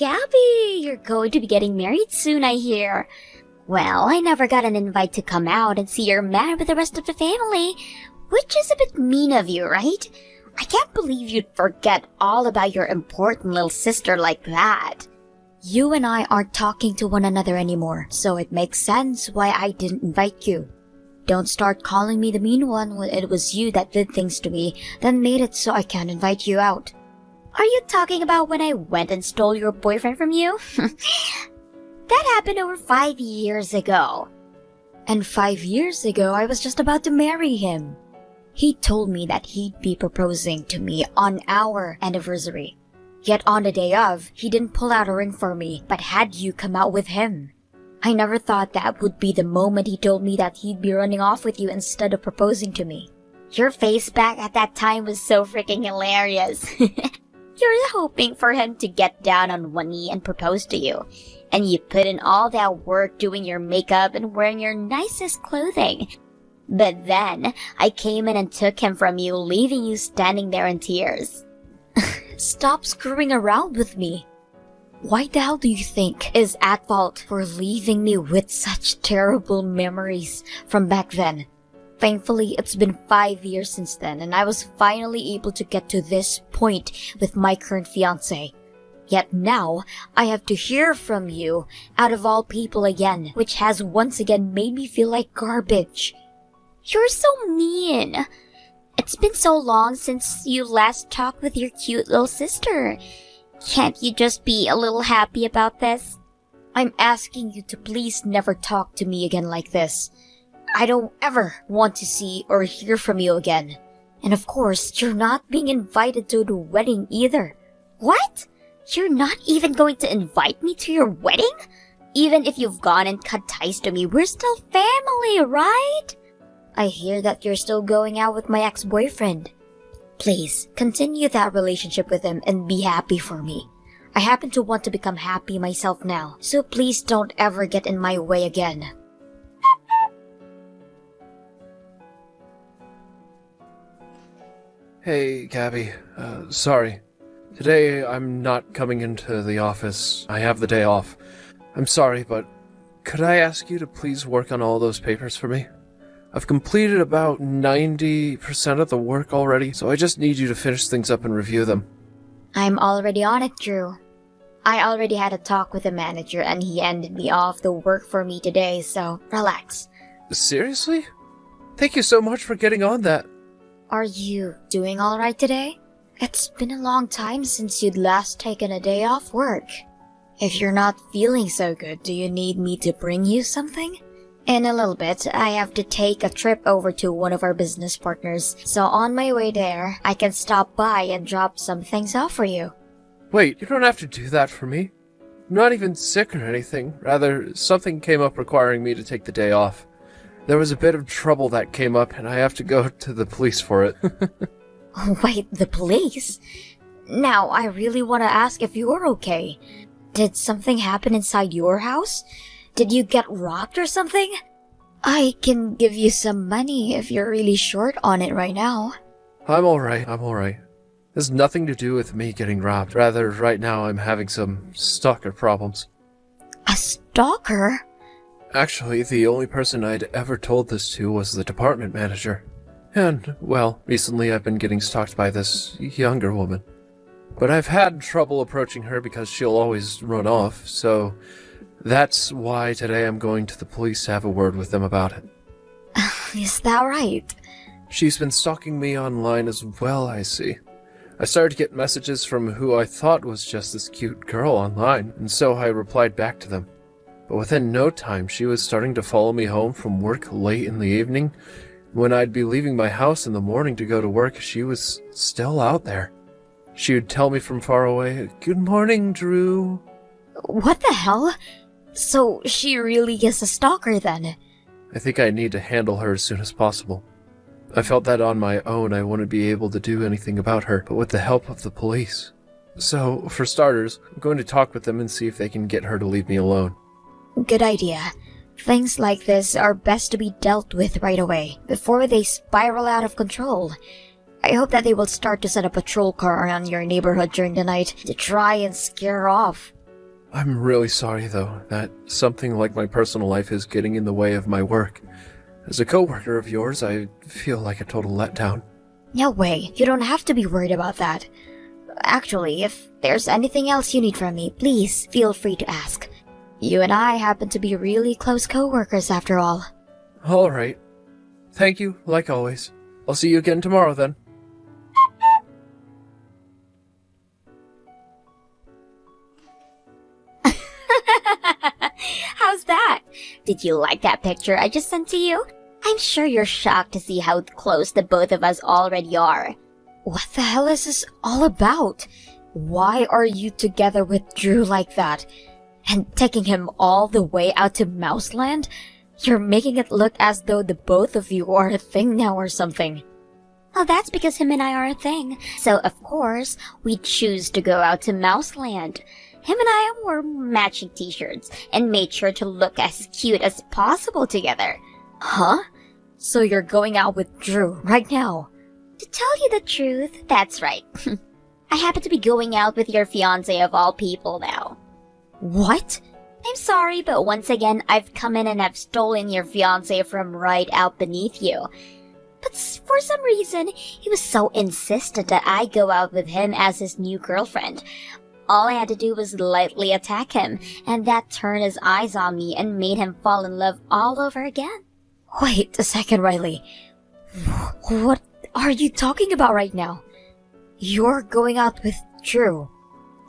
Gabby, you're going to be getting married soon, I hear. Well, I never got an invite to come out and see your man with the rest of the family, which is a bit mean of you, right? I can't believe you'd forget all about your important little sister like that. You and I aren't talking to one another anymore, so it makes sense why I didn't invite you. Don't start calling me the mean one when it was you that did things to me, then made it so I can't invite you out. Are you talking about when I went and stole your boyfriend from you? That happened over 5 years ago. And 5 years ago, I was just about to marry him. He told me that he'd be proposing to me on our anniversary. Yet on the day of, he didn't pull out a ring for me, but had you come out with him. I never thought that would be the moment he told me that he'd be running off with you instead of proposing to me. Your face back at that time was so freaking hilarious. You're hoping for him to get down on one knee and propose to you. And you put in all that work doing your makeup and wearing your nicest clothing. But then, I came in and took him from you, leaving you standing there in tears. Stop screwing around with me. Why the hell do you think is at fault for leaving me with such terrible memories from back then? Thankfully, it's been 5 years since then, and I was finally able to get to this point with my current fiancé. Yet now, I have to hear from you, out of all people again, which has once again made me feel like garbage. You're so mean. It's been so long since you last talked with your cute little sister. Can't you just be a little happy about this? I'm asking you to please never talk to me again like this. I don't ever want to see or hear from you again. And of course, you're not being invited to the wedding either. What? You're not even going to invite me to your wedding? Even if you've gone and cut ties to me, we're still family, right? I hear that you're still going out with my ex-boyfriend. Please, continue that relationship with him and be happy for me. I happen to want to become happy myself now, so please don't ever get in my way again. Hey, Gabby. Sorry. Today I'm not coming into the office. I have the day off. I'm sorry, but could I ask you to please work on all those papers for me? I've completed about 90% of the work already, so I just need you to finish things up and review them. I'm already on it, Drew. I already had a talk with the manager and he ended me off the work for me today, so relax. Seriously? Thank you so much for getting on that. Are you doing alright today? It's been a long time since you'd last taken a day off work. If you're not feeling so good, do you need me to bring you something? In a little bit, I have to take a trip over to one of our business partners, so on my way there, I can stop by and drop some things off for you. Wait, you don't have to do that for me. I'm not even sick or anything. Rather, something came up requiring me to take the day off. There was a bit of trouble that came up, and I have to go to the police for it. Wait, the police? Now, I really want to ask if you're okay. Did something happen inside your house? Did you get robbed or something? I can give you some money if you're really short on it right now. I'm alright. There's nothing to do with me getting robbed. Rather, right now I'm having some stalker problems. A stalker? Actually, the only person I'd ever told this to was the department manager. And, well, recently I've been getting stalked by this younger woman. But I've had trouble approaching her because she'll always run off, so that's why today I'm going to the police to have a word with them about it. Is that right? She's been stalking me online as well, I see. I started to get messages from who I thought was just this cute girl online, and so I replied back to them. But within no time, she was starting to follow me home from work late in the evening. When I'd be leaving my house in the morning to go to work, she was still out there. She would tell me from far away, "Good morning, Drew." What the hell? So she really is a stalker then? I think I need to handle her as soon as possible. I felt that on my own I wouldn't be able to do anything about her, but with the help of the police. So, for starters, I'm going to talk with them and see if they can get her to leave me alone. Good idea. Things like this are best to be dealt with right away, before they spiral out of control. I hope that they will start to set a patrol car around your neighborhood during the night to try and scare her off. I'm really sorry, though, that something like my personal life is getting in the way of my work. As a coworker of yours, I feel like a total letdown. No way, you don't have to be worried about that. Actually, if there's anything else you need from me, please feel free to ask. You and I happen to be really close co-workers after all. All right. Thank you, like always. I'll see you again tomorrow, then. How's that? Did you like that picture I just sent to you? I'm sure you're shocked to see how close the both of us already are. What the hell is this all about? Why are you together with Drew like that? And taking him all the way out to Mouseland? You're making it look as though the both of you are a thing now or something. Oh, that's because him and I are a thing. So, of course, we choose to go out to Mouseland. Him and I wore matching t-shirts and made sure to look as cute as possible together. Huh? So you're going out with Drew right now? To tell you the truth, that's right. I happen to be going out with your fiancé of all people now. What? I'm sorry, but once again, I've come in and have stolen your fiancé from right out beneath you. But for some reason, he was so insistent that I go out with him as his new girlfriend. All I had to do was lightly attack him, and that turned his eyes on me and made him fall in love all over again. Wait a second, Riley. What are you talking about right now? You're going out with Drew.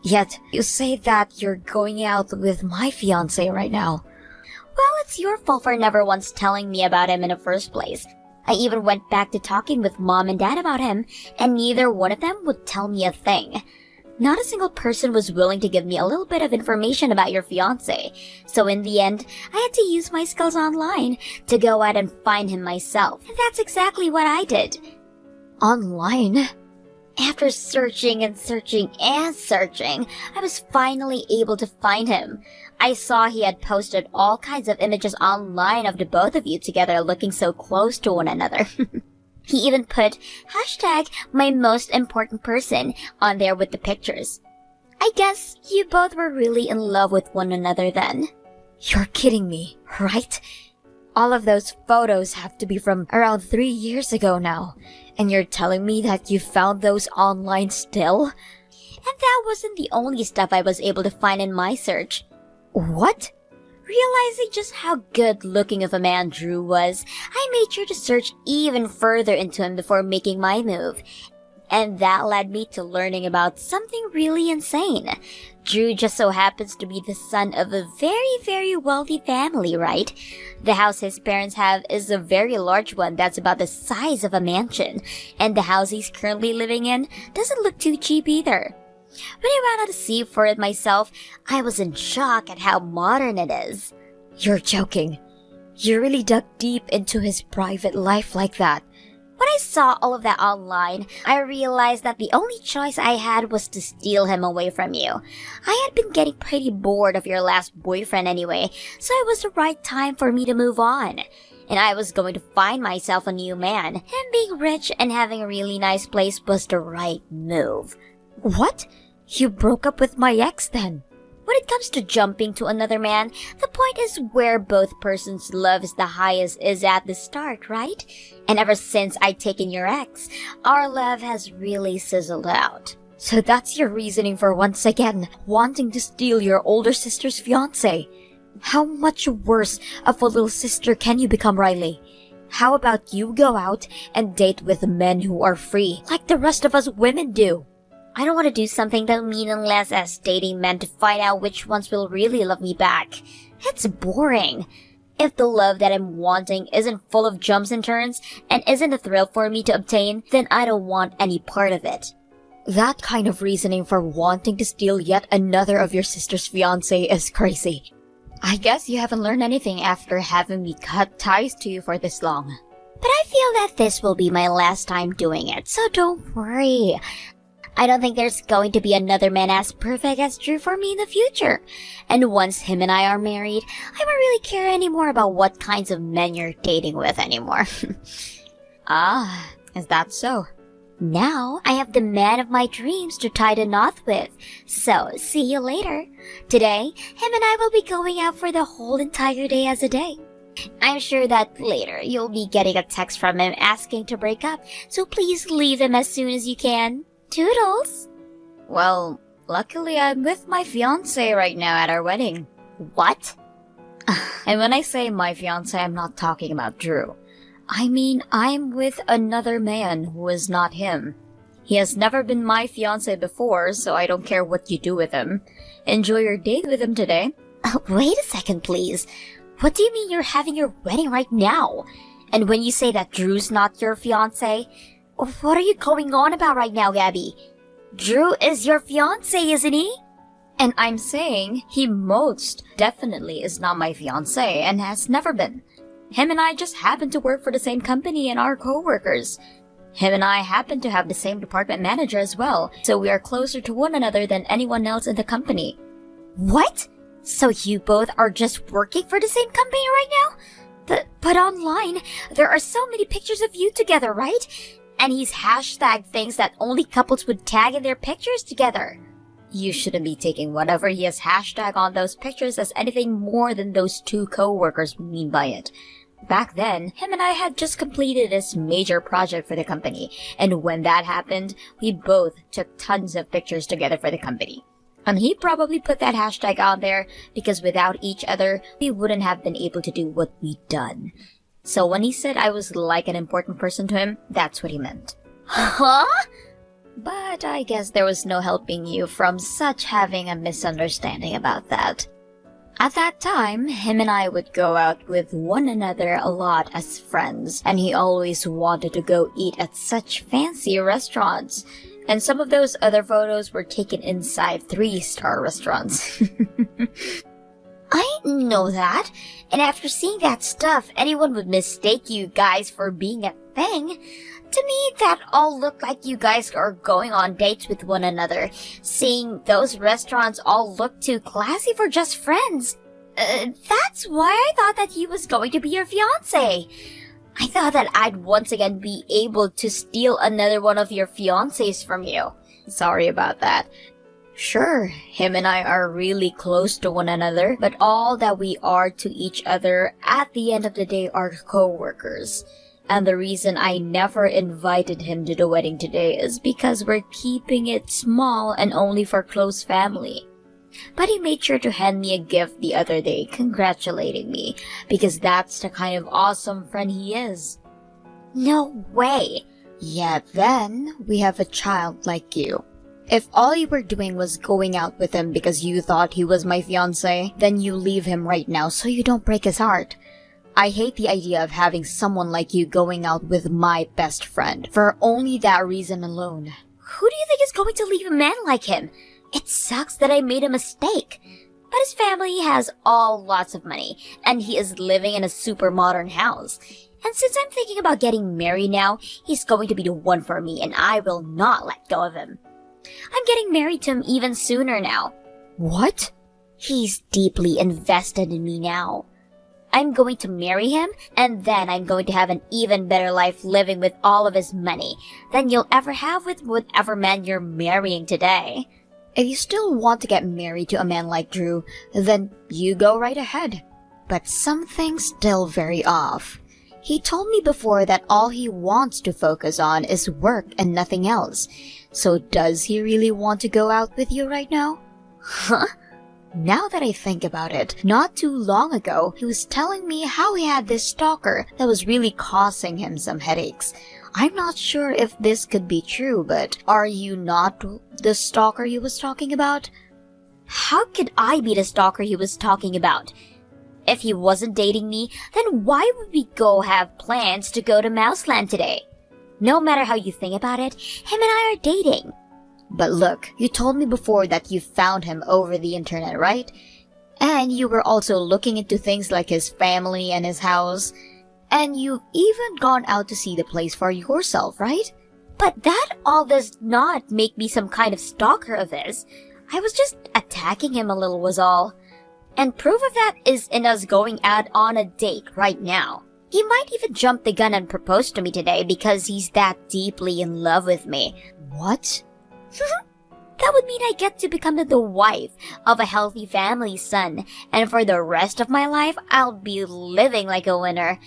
Yet, you say that you're going out with my fiancé right now. Well, it's your fault for never once telling me about him in the first place. I even went back to talking with Mom and Dad about him, and neither one of them would tell me a thing. Not a single person was willing to give me a little bit of information about your fiancé, so in the end, I had to use my skills online to go out and find him myself. And that's exactly what I did. Online? After searching and searching and searching, I was finally able to find him. I saw he had posted all kinds of images online of the both of you together looking so close to one another. He even put #myMostImportantPerson on there with the pictures. I guess you both were really in love with one another then. You're kidding me, right? All of those photos have to be from around 3 years ago now. And you're telling me that you found those online still? And that wasn't the only stuff I was able to find in my search. What? Realizing just how good looking of a man Drew was, I made sure to search even further into him before making my move. And that led me to learning about something really insane. Drew just so happens to be the son of a very, very wealthy family, right? The house his parents have is a very large one that's about the size of a mansion, and the house he's currently living in doesn't look too cheap either. When I went out to see for it myself, I was in shock at how modern it is. You're joking. You really dug deep into his private life like that. When I saw all of that online, I realized that the only choice I had was to steal him away from you. I had been getting pretty bored of your last boyfriend anyway, so it was the right time for me to move on. And I was going to find myself a new man. Him being rich and having a really nice place was the right move. What? You broke up with my ex then? When it comes to jumping to another man, the point is where both persons' love is the highest is at the start, right? And ever since I'd taken your ex, our love has really sizzled out. So that's your reasoning for once again wanting to steal your older sister's fiancé. How much worse of a little sister can you become, Riley? How about you go out and date with men who are free, like the rest of us women do? I don't want to do something that meaningless as dating men to find out which ones will really love me back. It's boring. If the love that I'm wanting isn't full of jumps and turns and isn't a thrill for me to obtain, then I don't want any part of it. That kind of reasoning for wanting to steal yet another of your sister's fiancé is crazy. I guess you haven't learned anything after having me cut ties to you for this long. But I feel that this will be my last time doing it, so don't worry. I don't think there's going to be another man as perfect as Drew for me in the future. And once him and I are married, I won't really care anymore about what kinds of men you're dating with anymore. Ah, is that so? Now, I have the man of my dreams to tie the knot with. So, see you later. Today, him and I will be going out for the whole entire day as a day. I'm sure that later you'll be getting a text from him asking to break up, so please leave him as soon as you can. Toodles! Well, luckily I'm with my fiancé right now at our wedding. What? And when I say my fiancé, I'm not talking about Drew. I mean, I'm with another man who is not him. He has never been my fiancé before, so I don't care what you do with him. Enjoy your date with him today. Wait a second, please. What do you mean you're having your wedding right now? And when you say that Drew's not your fiancé, what are you going on about right now, Gabby? Drew is your fiancé, isn't he? And I'm saying he most definitely is not my fiancé and has never been. Him and I just happen to work for the same company and are co-workers. Him and I happen to have the same department manager as well, so we are closer to one another than anyone else in the company. What? So you both are just working for the same company right now? But online, there are so many pictures of you together, right? And he's hashtagged things that only couples would tag in their pictures together. You shouldn't be taking whatever he has hashtag on those pictures as anything more than those two co-workers mean by it. Back then, him and I had just completed this major project for the company, and when that happened, we both took tons of pictures together for the company. And he probably put that hashtag on there because without each other, we wouldn't have been able to do what we'd done. So when he said I was like an important person to him, that's what he meant. Huh? But I guess there was no helping you from such having a misunderstanding about that. At that time, him and I would go out with one another a lot as friends, and he always wanted to go eat at such fancy restaurants. And some of those other photos were taken inside 3-star restaurants. I know that, and after seeing that stuff, anyone would mistake you guys for being a thing. To me, that all looked like you guys are going on dates with one another. Seeing those restaurants all look too classy for just friends. That's why I thought that he was going to be your fiancé. I thought that I'd once again be able to steal another one of your fiancés from you. Sorry about that. Sure, him and I are really close to one another, but all that we are to each other at the end of the day are co-workers. And the reason I never invited him to the wedding today is because we're keeping it small and only for close family. But he made sure to hand me a gift the other day congratulating me, because that's the kind of awesome friend he is. No way. Yet then, we have a child like you. If all you were doing was going out with him because you thought he was my fiancé, then you leave him right now so you don't break his heart. I hate the idea of having someone like you going out with my best friend for only that reason alone. Who do you think is going to leave a man like him? It sucks that I made a mistake. But his family has all lots of money, and he is living in a super modern house. And since I'm thinking about getting married now, he's going to be the one for me, and I will not let go of him. I'm getting married to him even sooner now. What? He's deeply invested in me now. I'm going to marry him, and then I'm going to have an even better life living with all of his money than you'll ever have with whatever man you're marrying today. If you still want to get married to a man like Drew, then you go right ahead. But something's still very off. He told me before that all he wants to focus on is work and nothing else. So does he really want to go out with you right now? Huh? Now that I think about it, not too long ago, he was telling me how he had this stalker that was really causing him some headaches. I'm not sure if this could be true, but are you not the stalker he was talking about? How could I be the stalker he was talking about? If he wasn't dating me, then why would we go have plans to go to Mouseland today? No matter how you think about it, him and I are dating. But look, you told me before that you found him over the internet, right? And you were also looking into things like his family and his house. And you've even gone out to see the place for yourself, right? But that all does not make me some kind of stalker of his. I was just attacking him a little was all. And proof of that is in us going out on a date right now. He might even jump the gun and propose to me today because he's that deeply in love with me. What? That would mean I get to become the wife of a healthy family's son, and for the rest of my life, I'll be living like a winner.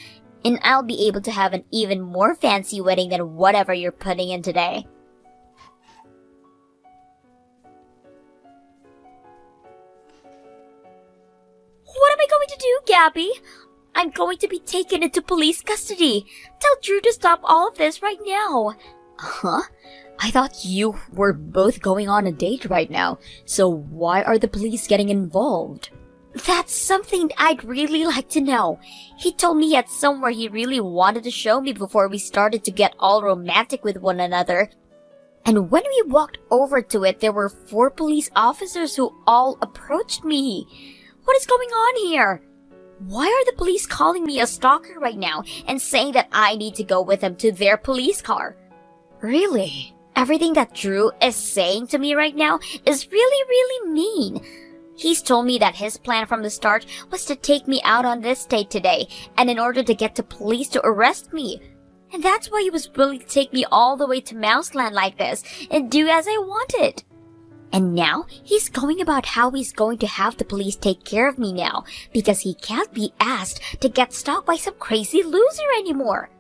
And I'll be able to have an even more fancy wedding than whatever you're putting in today. What am I going to do, Gabby? I'm going to be taken into police custody. Tell Drew to stop all of this right now. Huh? I thought you were both going on a date right now, so why are the police getting involved? That's something I'd really like to know. He told me he had somewhere he really wanted to show me before we started to get all romantic with one another. And when we walked over to it, there were 4 police officers who all approached me. What is going on here? Why are the police calling me a stalker right now and saying that I need to go with them to their police car? Really? Everything that Drew is saying to me right now is really mean. He's told me that his plan from the start was to take me out on this date today, and in order to get the police to arrest me. And that's why he was willing to take me all the way to Mouseland like this and do as I wanted. And now he's going about how he's going to have the police take care of me now because he can't be asked to get stalked by some crazy loser anymore.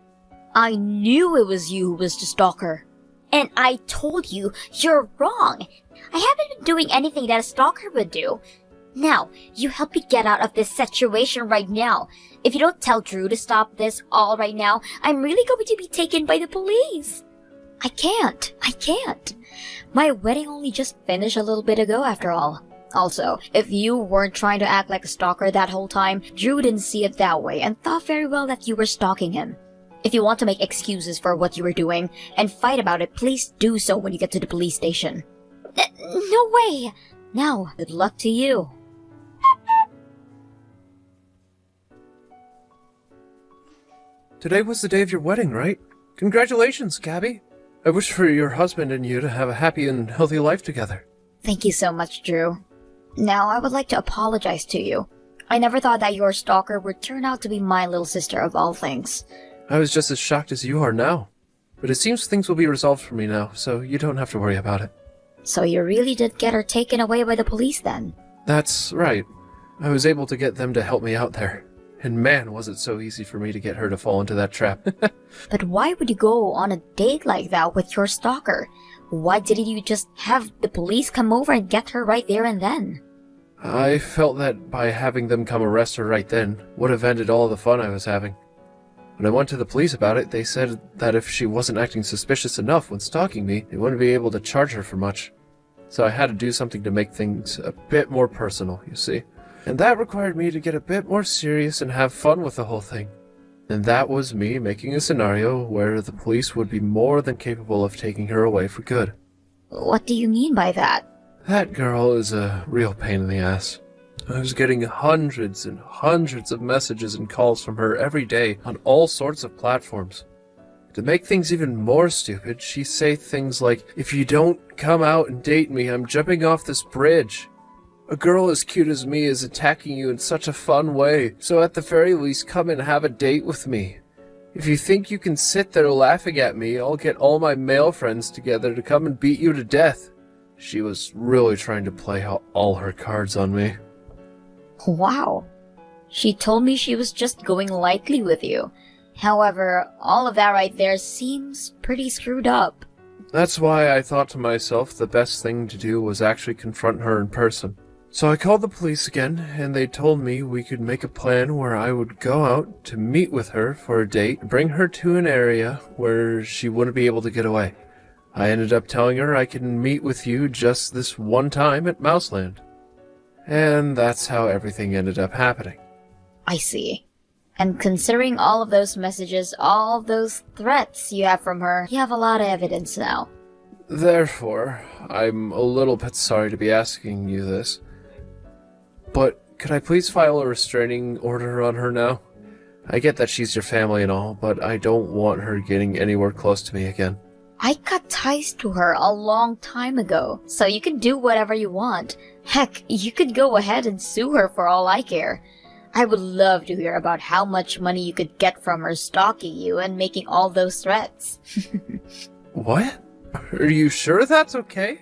I knew it was you who was the stalker. And I told you, you're wrong. I haven't been doing anything that a stalker would do. Now, you help me get out of this situation right now. If you don't tell Drew to stop this all right now, I'm really going to be taken by the police. I can't. My wedding only just finished a little bit ago after all. Also, if you weren't trying to act like a stalker that whole time, Drew didn't see it that way and thought very well that you were stalking him. If you want to make excuses for what you were doing and fight about it, please do so when you get to the police station. No way! Now, good luck to you. Today was the day of your wedding, right? Congratulations, Gabby. I wish for your husband and you to have a happy and healthy life together. Thank you so much, Drew. Now, I would like to apologize to you. I never thought that your stalker would turn out to be my little sister of all things. I was just as shocked as you are now. But it seems things will be resolved for me now, so you don't have to worry about it. So you really did get her taken away by the police then? That's right. I was able to get them to help me out there. And man, was it so easy for me to get her to fall into that trap. But why would you go on a date like that with your stalker? Why didn't you just have the police come over and get her right there and then? I felt that by having them come arrest her right then would have ended all the fun I was having. When I went to the police about it, they said that if she wasn't acting suspicious enough when stalking me, they wouldn't be able to charge her for much. So I had to do something to make things a bit more personal, you see. And that required me to get a bit more serious and have fun with the whole thing. And that was me making a scenario where the police would be more than capable of taking her away for good. What do you mean by that? That girl is a real pain in the ass. I was getting hundreds and hundreds of messages and calls from her every day on all sorts of platforms. To make things even more stupid, she'd say things like, "If you don't come out and date me, I'm jumping off this bridge. A girl as cute as me is attacking you in such a fun way, so at the very least come and have a date with me. If you think you can sit there laughing at me, I'll get all my male friends together to come and beat you to death." She was really trying to play out all her cards on me. Wow. She told me she was just going lightly with you. However, all of that right there seems pretty screwed up. That's why I thought to myself the best thing to do was actually confront her in person. So I called the police again, and they told me we could make a plan where I would go out to meet with her for a date and bring her to an area where she wouldn't be able to get away. I ended up telling her I can meet with you just this one time at Mouseland. And that's how everything ended up happening. I see. And considering all of those messages, all of those threats you have from her, you have a lot of evidence now. Therefore, I'm a little bit sorry to be asking you this. But could I please file a restraining order on her now? I get that she's your family and all, but I don't want her getting anywhere close to me again. I cut ties to her a long time ago, so you can do whatever you want. Heck, you could go ahead and sue her for all I care. I would love to hear about how much money you could get from her stalking you and making all those threats. What? Are you sure that's okay?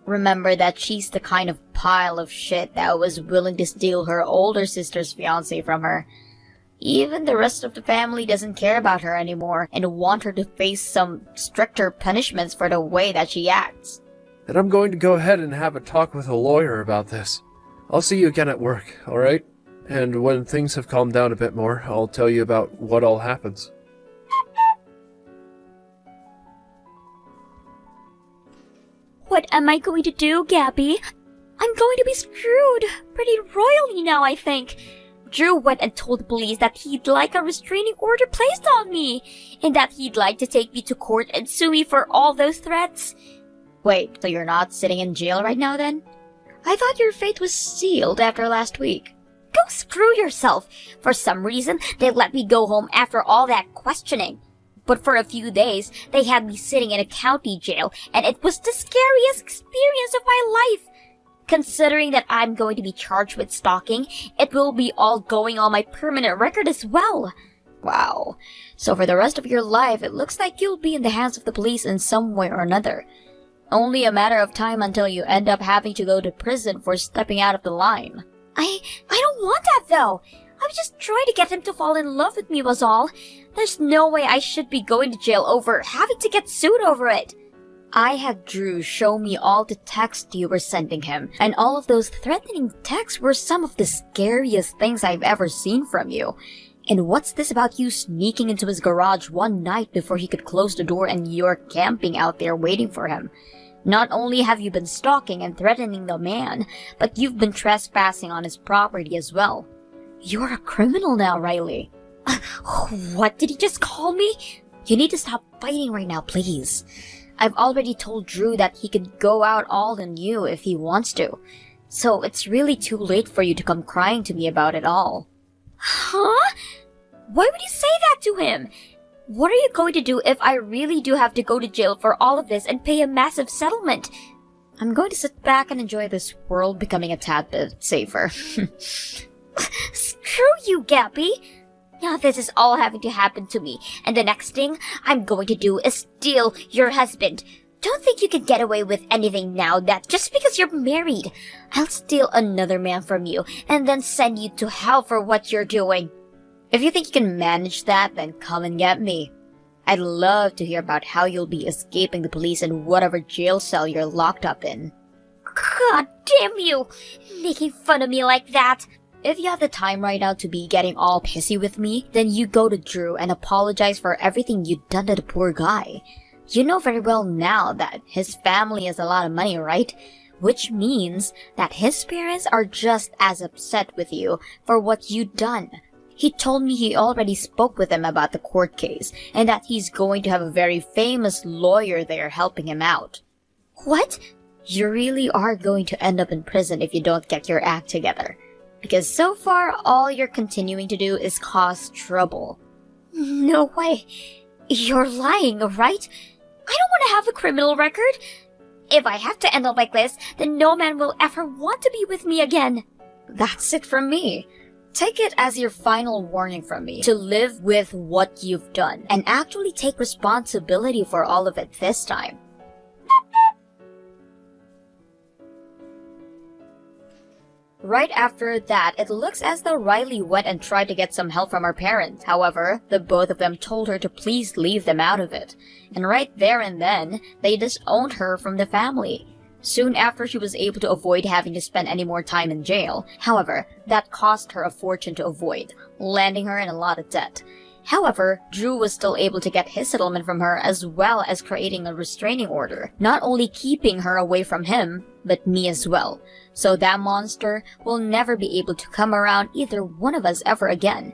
Remember that she's the kind of pile of shit that was willing to steal her older sister's fiancé from her. Even the rest of the family doesn't care about her anymore and want her to face some stricter punishments for the way that she acts. Then I'm going to go ahead and have a talk with a lawyer about this. I'll see you again at work, alright? And when things have calmed down a bit more, I'll tell you about what all happens. What am I going to do, Gabby? I'm going to be screwed pretty royally now, I think. Drew went and told the police that he'd like a restraining order placed on me, and that he'd like to take me to court and sue me for all those threats. Wait, so you're not sitting in jail right now then? I thought your fate was sealed after last week. Go screw yourself. For some reason, they let me go home after all that questioning. But for a few days, they had me sitting in a county jail, and it was the scariest experience of my life. Considering that I'm going to be charged with stalking, it will be all going on my permanent record as well. Wow. So for the rest of your life, it looks like you'll be in the hands of the police in some way or another. Only a matter of time until you end up having to go to prison for stepping out of the line. I don't want that though. I was just trying to get him to fall in love with me was all. There's no way I should be going to jail over having to get sued over it. I had Drew show me all the texts you were sending him, and all of those threatening texts were some of the scariest things I've ever seen from you. And what's this about you sneaking into his garage one night before he could close the door and you're camping out there waiting for him? Not only have you been stalking and threatening the man, but you've been trespassing on his property as well. You're a criminal now, Riley. What did he just call me? You need to stop fighting right now, please. I've already told Drew that he could go out all on you if he wants to. So it's really too late for you to come crying to me about it all. Huh? Why would you say that to him? What are you going to do if I really do have to go to jail for all of this and pay a massive settlement? I'm going to sit back and enjoy this world becoming a tad bit safer. Screw you, Gabby! Now this is all having to happen to me, and the next thing I'm going to do is steal your husband. Don't think you can get away with anything now that just because you're married. I'll steal another man from you, and then send you to hell for what you're doing. If you think you can manage that, then come and get me. I'd love to hear about how you'll be escaping the police in whatever jail cell you're locked up in. God damn you! Making fun of me like that! If you have the time right now to be getting all pissy with me, then you go to Drew and apologize for everything you've done to the poor guy. You know very well now that his family has a lot of money, right? Which means that his parents are just as upset with you for what you've done. He told me he already spoke with them about the court case, and that he's going to have a very famous lawyer there helping him out. What? You really are going to end up in prison if you don't get your act together. Because so far, all you're continuing to do is cause trouble. No way. You're lying, right? I don't want to have a criminal record. If I have to end up like this, then no man will ever want to be with me again. That's it from me. Take it as your final warning from me to live with what you've done and actually take responsibility for all of it this time. Right after that, it looks as though Riley went and tried to get some help from her parents. However, the both of them told her to please leave them out of it. And right there and then, they disowned her from the family. Soon after, she was able to avoid having to spend any more time in jail. However, that cost her a fortune to avoid, landing her in a lot of debt. However, Drew was still able to get his settlement from her as well as creating a restraining order, not only keeping her away from him, but me as well. So that monster will never be able to come around either one of us ever again.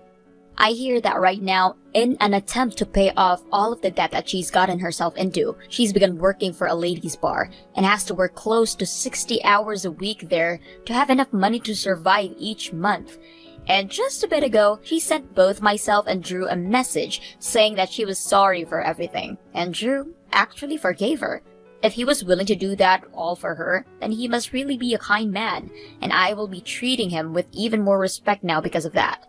I hear that right now, in an attempt to pay off all of the debt that she's gotten herself into, she's begun working for a ladies' bar and has to work close to 60 hours a week there to have enough money to survive each month. And just a bit ago, she sent both myself and Drew a message saying that she was sorry for everything, and Drew actually forgave her. If he was willing to do that all for her, then he must really be a kind man, and I will be treating him with even more respect now because of that.